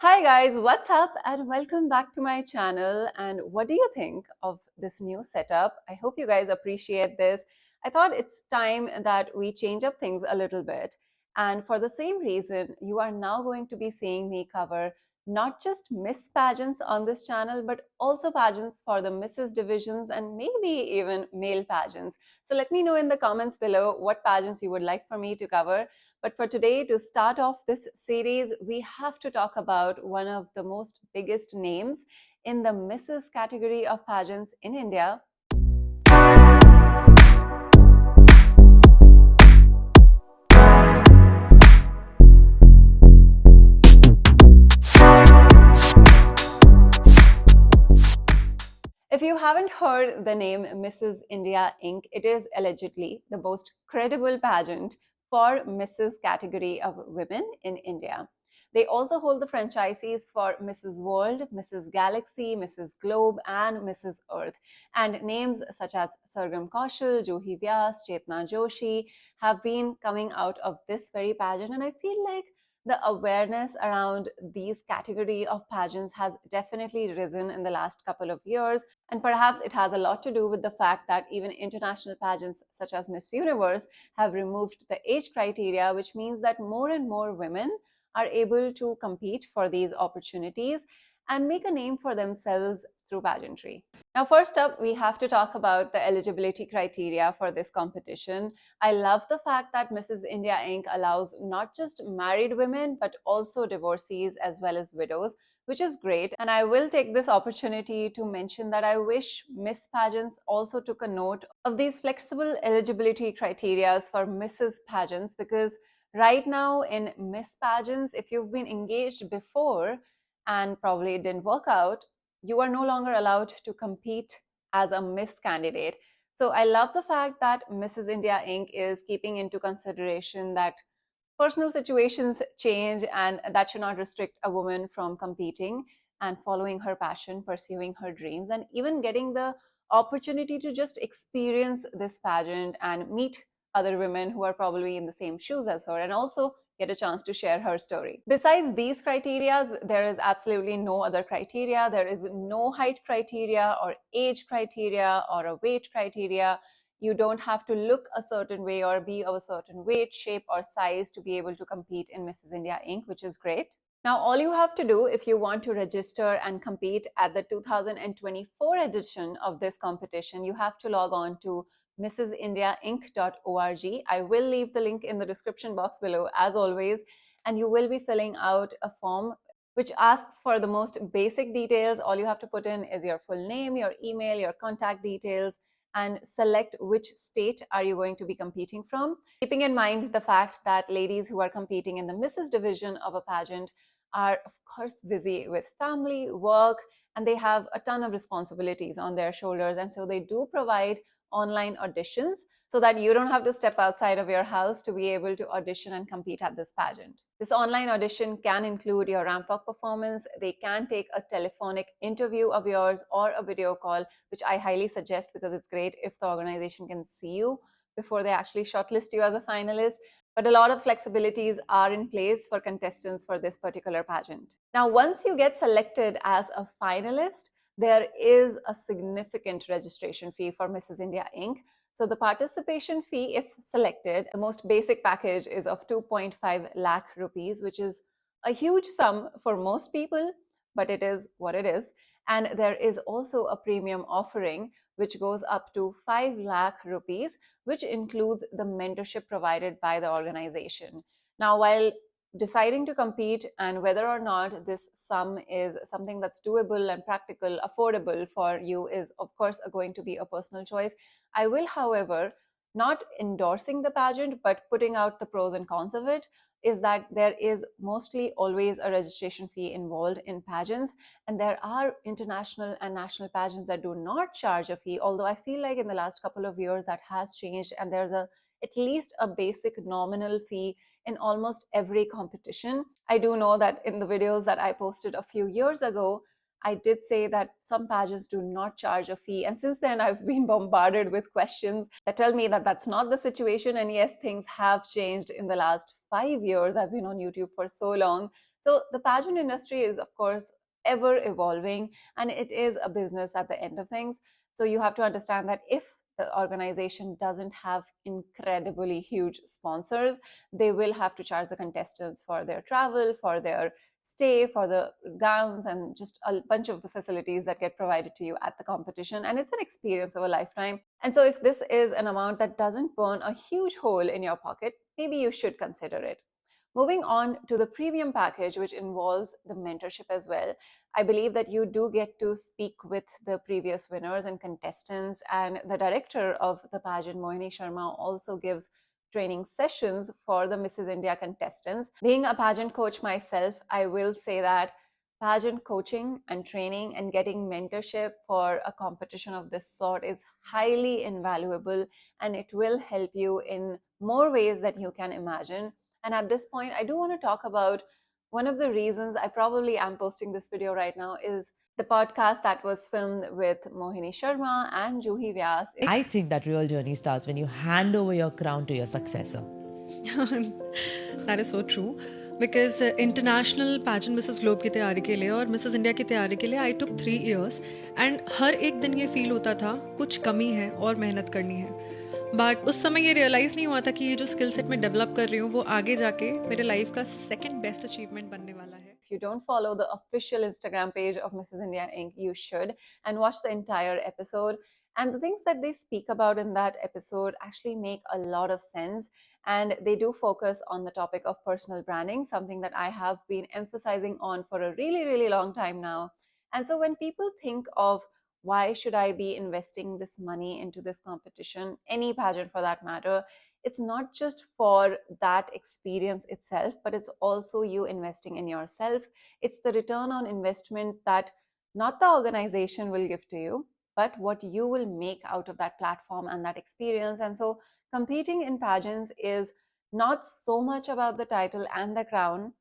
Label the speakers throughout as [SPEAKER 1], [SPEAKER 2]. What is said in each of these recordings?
[SPEAKER 1] Hi guys, what's up and welcome back to my channel. And what do you think of this new setup? I hope you guys appreciate this. I thought it's time that we change up things a little bit. And for the same reason, you are now going to be seeing me cover not just Miss pageants on this channel, but also pageants for the Mrs. divisions and maybe even male pageants. So let me know in the comments below what pageants you would like for me to cover. But for today, to start off this series, we have to talk about one of the most biggest names in the Mrs. category of pageants in India. If you haven't heard the name Mrs. India Inc., it is allegedly the most credible pageant for Mrs. category of women in India. They also hold the franchises for Mrs. World, Mrs. Galaxy, Mrs. Globe, and Mrs. Earth. And names such as Sargam Kaushal, Juhi Vyas, Chetna Joshi have been coming out of this very pageant. And I feel like the awareness around these category of pageants has definitely risen in the last couple of years. And perhaps it has a lot to do with the fact that even international pageants such as Miss Universe have removed the age criteria, which means that more and more women are able to compete for these opportunities and make a name for themselves through pageantry. Now, first up, we have to talk about the eligibility criteria for this competition. I love the fact that Mrs. India Inc. allows not just married women, but also divorcees as well as widows, which is great. And I will take this opportunity to mention that I wish Miss Pageants also took a note of these flexible eligibility criteria for Mrs. Pageants, because right now in Miss Pageants, if you've been engaged before and probably it didn't work out, you are no longer allowed to compete as a Miss candidate. So I love the fact that Mrs. India Inc. is keeping into consideration that personal situations change and that should not restrict a woman from competing and following her passion, pursuing her dreams, and even getting the opportunity to just experience this pageant and meet other women who are probably in the same shoes as her and also get a chance to share her story. Besides these criteria, there is absolutely no other criteria. There is no height criteria or age criteria or a weight criteria. You don't have to look a certain way or be of a certain weight, shape, or size to be able to compete in Mrs. India Inc., which is great. Now, all you have to do if you want to register and compete at the 2024 edition of this competition, you have to log on to mrsindiainc.org. I will leave the link in the description box below, as always, and you will be filling out a form which asks for the most basic details. All you have to put in is your full name, your email, your contact details, and select which state are you going to be competing from, keeping in mind the fact that ladies who are competing in the Mrs. division of a pageant are of course busy with family, work, and they have a ton of responsibilities on their shoulders. And so they do provide online auditions so that you don't have to step outside of your house to be able to audition and compete at this pageant. This online audition can include your ramp walk performance. They can take a telephonic interview of yours or a video call, which I highly suggest because it's great if the organization can see you before they actually shortlist you as a finalist. But a lot of flexibilities are in place for contestants for this particular pageant. Now, once you get selected as a finalist, there is a significant registration fee for Mrs. India Inc. So the participation fee, if selected, the most basic package is of 2.5 lakh rupees, which is a huge sum for most people, but it is what it is. And there is also a premium offering, which goes up to 5 lakh rupees, which includes the mentorship provided by the organization. Now, while deciding to compete and whether or not this sum is something that's doable and practical, affordable for you is of course going to be a personal choice. I will, however, not endorsing the pageant, but putting out the pros and cons of it, is that there is mostly always a registration fee involved in pageants. And there are international and national pageants that do not charge a fee, although I feel like in the last couple of years that has changed and there's at least a basic nominal fee in almost every competition. I do know that in the videos that I posted a few years ago, I did say that some pageants do not charge a fee. And since then, I've been bombarded with questions that tell me that that's not the situation. And yes, things have changed in the last 5 years. I've been on YouTube for so long. So the pageant industry is, of course, ever evolving, and it is a business at the end of things. So you have to understand that if the organization doesn't have incredibly huge sponsors, they will have to charge the contestants for their travel, for their stay, for the gowns, and just a bunch of the facilities that get provided to you at the competition. And it's an experience of a lifetime. And so if this is an amount that doesn't burn a huge hole in your pocket, maybe you should consider it. Moving on to the premium package, which involves the mentorship as well, I believe that you do get to speak with the previous winners and contestants, and the director of the pageant, Mohini Sharma, also gives training sessions for the Mrs. India contestants. Being a pageant coach myself, I will say that pageant coaching and training and getting mentorship for a competition of this sort is highly invaluable, and it will help you in more ways that you can imagine. And at this point, I do want to talk about one of the reasons I probably am posting this video right now is the podcast that was filmed with Mohini Sharma and Juhi Vyas.
[SPEAKER 2] I think that real journey starts when you hand over your crown to your successor.
[SPEAKER 3] That is so true. Because international pageant Mrs globe की तैयारी के लिए और Mrs India की तैयारी के लिए आई टुक 3 years and हर एक दिन ये फील होता था कुछ कमी है और मेहनत करनी है. बट उस समय ये रियलाइज़ नहीं हुआ था कि ये जो स्किल सेट मैं डेवलप कर रही हूँ वो आगे जाके मेरे लाइफ का सेकंड बेस्ट अचीवमेंट बनने वाला है.
[SPEAKER 1] If you don't follow the official Instagram page of Mrs. India Inc., you should, and watch the entire episode. And the things that they speak about in that episode actually make a lot of sense. And they do focus on the topic of personal branding, something that I have been emphasizing on for a really, really long time now. And so when people think of why should I be investing this money into this competition, any pageant for that matter, it's not just for that experience itself, but it's also you investing in yourself. It's the return on investment that not the organization will give to you, but what you will make out of that platform and that experience. And so competing in pageants is not so much about the title and the crown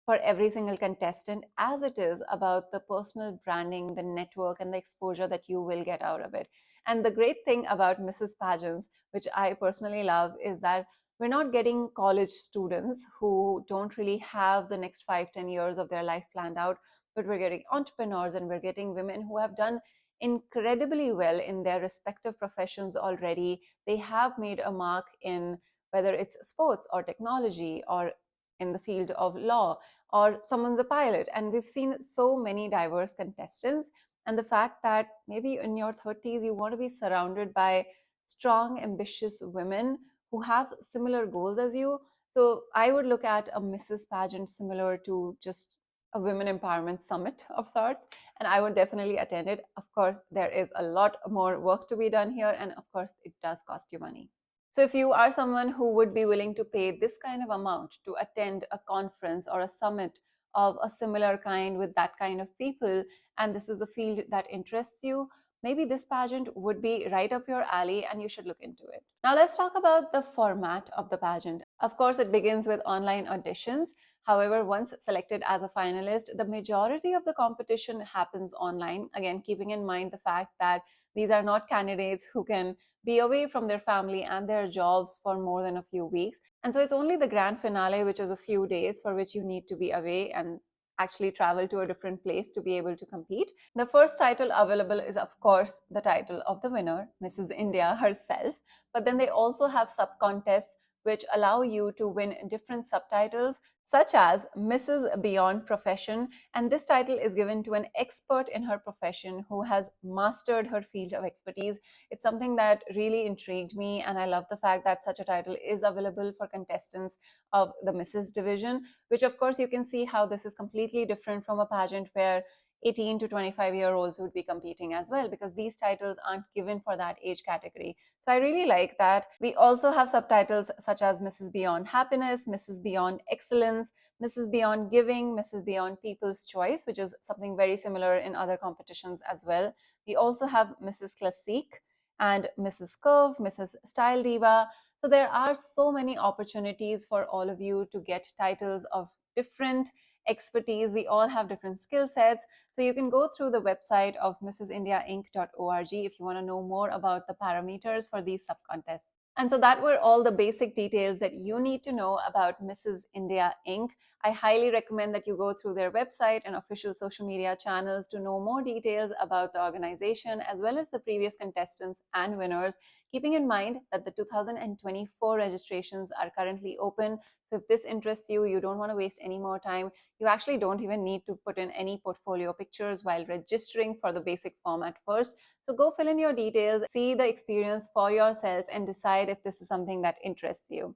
[SPEAKER 1] for every single contestant as it is about the personal branding, the network, and the exposure that you will get out of it. And the great thing about Mrs. Pageants, which I personally love, is that we're not getting college students who don't really have the next 5-10 years of their life planned out, but we're getting entrepreneurs and we're getting women who have done incredibly well in their respective professions already. They have made a mark in whether it's sports or technology or in the field of law, or someone's a pilot. And we've seen so many diverse contestants. And the fact that maybe in your 30s, you want to be surrounded by strong, ambitious women who have similar goals as you. So I would look at a Mrs. Pageant similar to just a women empowerment summit of sorts, and I would definitely attend it. Of course, there is a lot more work to be done here, and of course, it does cost you money. So if you are someone who would be willing to pay this kind of amount to attend a conference or a summit of a similar kind with that kind of people, and this is a field that interests you, maybe this pageant would be right up your alley and you should look into it. Now let's talk about the format of the pageant. Of course, it begins with online auditions. However, once selected as a finalist, the majority of the competition happens online. Again, keeping in mind the fact that these are not candidates who can be away from their family and their jobs for more than a few weeks. And so it's only the grand finale, which is a few days, for which you need to be away and actually travel to a different place to be able to compete. The first title available is, of course, the title of the winner, Mrs. India herself. But then they also have sub-contests which allow you to win different subtitles, such as Mrs. Beyond Profession. And this title is given to an expert in her profession who has mastered her field of expertise. It's something that really intrigued me, and I love the fact that such a title is available for contestants of the Mrs. division, which of course you can see how this is completely different from a pageant where 18 to 25-year-olds would be competing as well, because these titles aren't given for that age category. So I really like that. We also have subtitles such as Mrs. Beyond Happiness, Mrs. Beyond Excellence, Mrs. Beyond Giving, Mrs. Beyond People's Choice, which is something very similar in other competitions as well. We also have Mrs. Classique and Mrs. Curve, Mrs. Style Diva. So there are so many opportunities for all of you to get titles of different expertise. We all have different skill sets. So you can go through the website of mrsindiainc.org if you want to know more about the parameters for these sub-contests. And so that were all the basic details that you need to know about Mrs. India Inc. I highly recommend that you go through their website and official social media channels to know more details about the organization as well as the previous contestants and winners, keeping in mind that the 2024 registrations are currently open. So if this interests you, you don't want to waste any more time. You actually don't even need to put in any portfolio pictures while registering for the basic form at first. So go fill in your details, see the experience for yourself, and decide if this is something that interests you.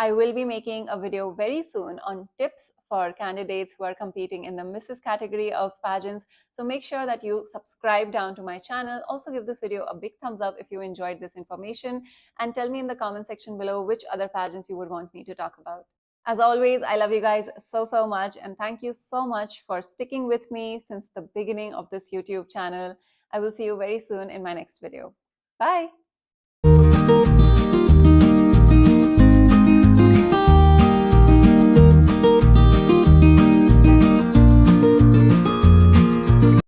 [SPEAKER 1] I will be making a video very soon on tips for candidates who are competing in the Mrs. category of pageants. So make sure that you subscribe down to my channel. Also give this video a big thumbs up if you enjoyed this information, and tell me in the comment section below which other pageants you would want me to talk about. As always, I love you guys so much, and thank you so much for sticking with me since the beginning of this YouTube channel. I will see you very soon in my next video. Bye!